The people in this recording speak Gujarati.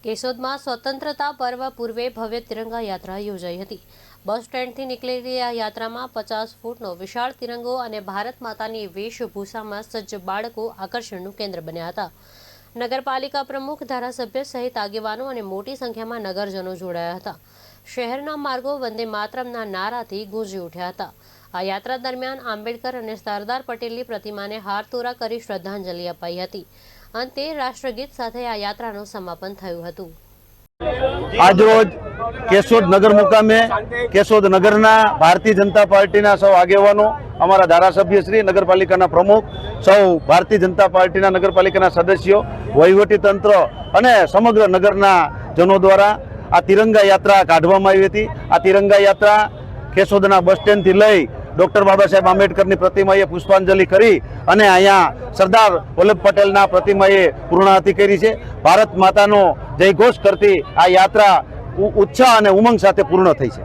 કેશોદમાં સ્વતંત્રતા પર્વ પૂર્વે ભવ્ય તિરંગા યાત્રા યોજાઈ હતી। બસ સ્ટેન્ડથી નીકળેલી આ યાત્રામાં 50 ફૂટનો વિશાળ તિરંગો અને ભારત માતાની વેશભૂષામાં સજ્જ બાળકો આકર્ષણનું કેન્દ્ર બન્યા હતા। નગરપાલિકા પ્રમુખ, ધારાસભ્ય સહિત આગેવાનો અને મોટી સંખ્યામાં નગરજનો જોડાયા હતા। શહેરના માર્ગો વંદે માતરમના નારાથી ગુંજી ઉઠ્યા હતા। આ યાત્રા દરમિયાન આંબેડકર અને સરદાર પટેલની પ્રતિમાને હારતોરા કરી શ્રદ્ધાંજલિ અપાઈ હતી। અંતે રાષ્ટ્રગીત સાથે આ યાત્રાનું સમાપન થયું હતું। આજરોજ કેશોદ નગર મુકામે કેશોદ નગરના ભારતીય જનતા પાર્ટીના સૌ આગેવાનો, અમારા ધારાસભ્યશ્રી, નગરપાલિકાના પ્રમુખ, સૌ ભારતીય જનતા પાર્ટીના નગરપાલિકાના સદસ્યો, વહીવટી તંત્ર અને સમગ્ર નગરના જનો દ્વારા આ તિરંગા યાત્રા કાઢવામાં આવી હતી। આ તિરંગા યાત્રા કેશોદના બસ સ્ટેન્ડથી લઈ ડૉક્ટર બાબા સાહેબ આંબેડકરની પ્રતિમાએ પુષ્પાંજલિ કરી અને અહીંયા સરદાર વલ્લભ પટેલના પ્રતિમાએ પૂર્ણાહુતિ કરી છે। ભારત માતાનો જયઘોષ કરતી આ યાત્રા ઉત્સાહ અને ઉમંગ સાથે પૂર્ણ થઈ છે।